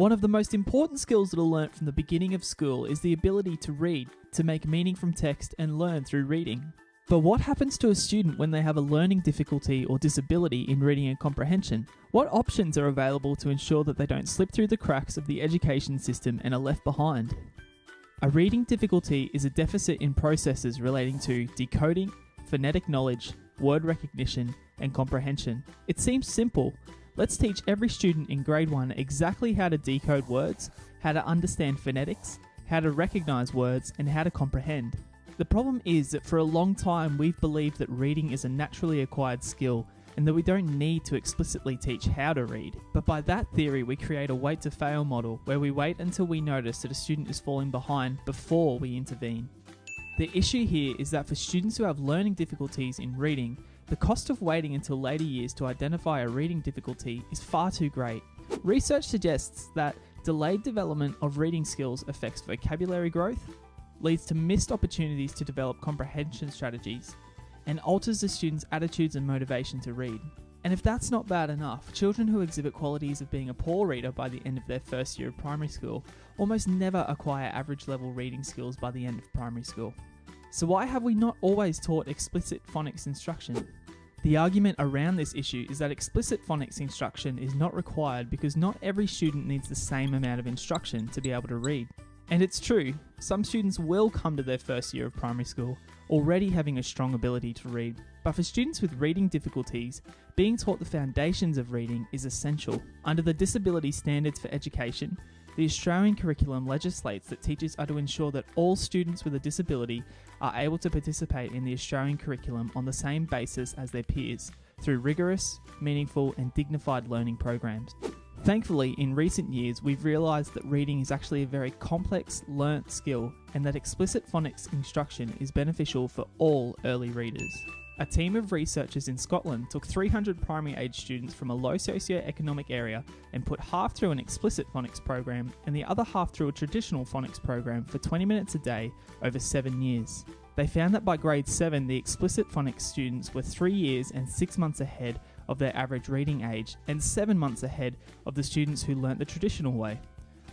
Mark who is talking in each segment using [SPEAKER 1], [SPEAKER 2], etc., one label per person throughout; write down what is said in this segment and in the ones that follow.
[SPEAKER 1] One of the most important skills that are learnt from the beginning of school is the ability to read, to make meaning from text and learn through reading. But what happens to a student when they have a learning difficulty or disability in reading and comprehension? What options are available to ensure that they don't slip through the cracks of the education system and are left behind? A reading difficulty is a deficit in processes relating to decoding, phonetic knowledge, word recognition, and comprehension. It seems simple. Let's teach every student in grade 1 exactly how to decode words, how to understand phonetics, how to recognize words, and how to comprehend. The problem is that for a long time we've believed that reading is a naturally acquired skill and that we don't need to explicitly teach how to read. But by that theory we create a wait to fail model where we wait until we notice that a student is falling behind before we intervene. The issue here is that for students who have learning difficulties in reading, the cost of waiting until later years to identify a reading difficulty is far too great. Research suggests that delayed development of reading skills affects vocabulary growth, leads to missed opportunities to develop comprehension strategies, and alters the student's attitudes and motivation to read. And if that's not bad enough, children who exhibit qualities of being a poor reader by the end of their first year of primary school almost never acquire average level reading skills by the end of primary school. So why have we not always taught explicit phonics instruction? The argument around this issue is that explicit phonics instruction is not required because not every student needs the same amount of instruction to be able to read. And it's true, some students will come to their first year of primary school already having a strong ability to read. But for students with reading difficulties, being taught the foundations of reading is essential. Under the Disability Standards for Education, the Australian curriculum legislates that teachers are to ensure that all students with a disability are able to participate in the Australian curriculum on the same basis as their peers, through rigorous, meaningful and dignified learning programs. Thankfully, in recent years, we've realised that reading is actually a very complex, learnt skill and that explicit phonics instruction is beneficial for all early readers. A team of researchers in Scotland took 300 primary age students from a low socio-economic area and put half through an explicit phonics program and the other half through a traditional phonics program for 20 minutes a day over 7 years. They found that by grade 7, the explicit phonics students were 3 years and 6 months ahead of their average reading age and 7 months ahead of the students who learnt the traditional way.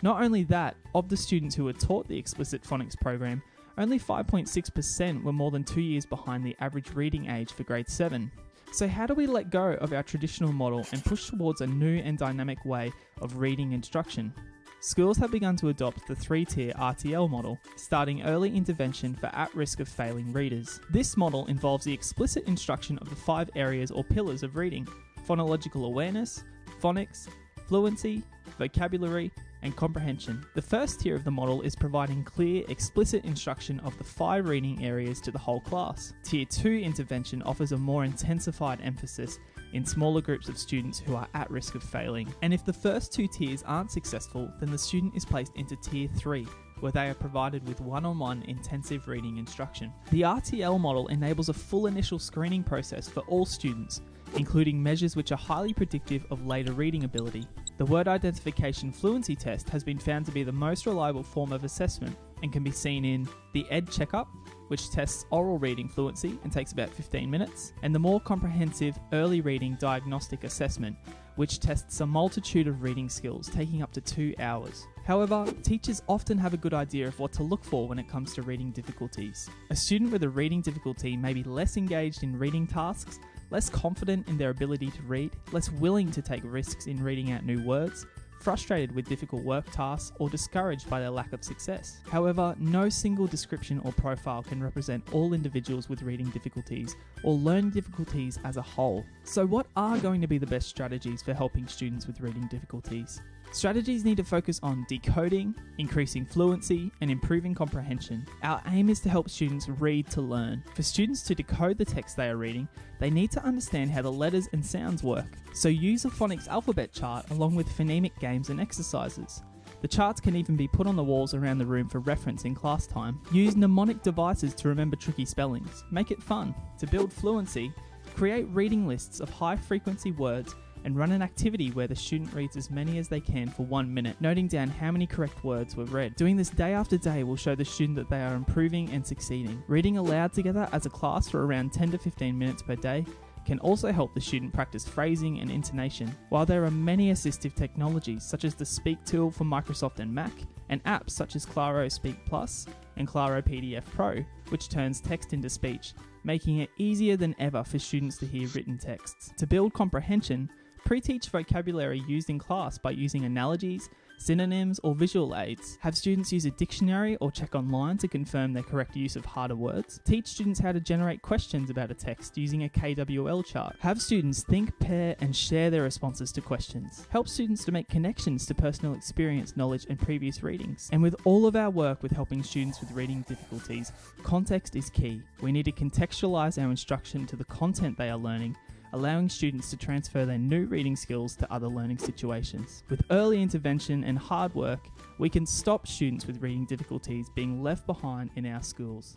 [SPEAKER 1] Not only that, of the students who were taught the explicit phonics program, only 5.6% were more than 2 years behind the average reading age for grade 7. So how do we let go of our traditional model and push towards a new and dynamic way of reading instruction? Schools have begun to adopt the 3-tier RTL model, starting early intervention for at-risk of failing readers. This model involves the explicit instruction of the 5 areas or pillars of reading: phonological awareness, phonics, fluency, vocabulary, and comprehension. The first tier of the model is providing clear, explicit instruction of the 5 reading areas to the whole class. Tier 2 intervention offers a more intensified emphasis in smaller groups of students who are at risk of failing. And if the first 2 tiers aren't successful, then the student is placed into Tier 3, where they are provided with one-on-one intensive reading instruction. The RTL model enables a full initial screening process for all students, including measures which are highly predictive of later reading ability. The word identification fluency test has been found to be the most reliable form of assessment and can be seen in the Ed Checkup, which tests oral reading fluency and takes about 15 minutes, and the more comprehensive early reading diagnostic assessment, which tests a multitude of reading skills taking up to 2 hours. However, teachers often have a good idea of what to look for when it comes to reading difficulties. A student with a reading difficulty may be less engaged in reading tasks, less confident in their ability to read, less willing to take risks in reading out new words, frustrated with difficult work tasks, or discouraged by their lack of success. However, no single description or profile can represent all individuals with reading difficulties or learning difficulties as a whole. So what are going to be the best strategies for helping students with reading difficulties? Strategies need to focus on decoding, increasing fluency, and improving comprehension. Our aim is to help students read to learn. For students to decode the text they are reading, they need to understand how the letters and sounds work. So use a phonics alphabet chart along with phonemic games and exercises. The charts can even be put on the walls around the room for reference in class time. Use mnemonic devices to remember tricky spellings. Make it fun. To build fluency, create reading lists of high-frequency words and run an activity where the student reads as many as they can for 1 minute, noting down how many correct words were read. Doing this day after day will show the student that they are improving and succeeding. Reading aloud together as a class for around 10 to 15 minutes per day can also help the student practice phrasing and intonation. While there are many assistive technologies such as the Speak tool for Microsoft and Mac, and apps such as Claro Speak Plus and Claro PDF Pro, which turns text into speech, making it easier than ever for students to hear written texts. To build comprehension, pre-teach vocabulary used in class by using analogies, synonyms, or visual aids. Have students use a dictionary or check online to confirm their correct use of harder words. Teach students how to generate questions about a text using a KWL chart. Have students think, pair, and share their responses to questions. Help students to make connections to personal experience, knowledge, and previous readings. And with all of our work with helping students with reading difficulties, context is key. We need to contextualize our instruction to the content they are learning, allowing students to transfer their new reading skills to other learning situations. With early intervention and hard work, we can stop students with reading difficulties being left behind in our schools.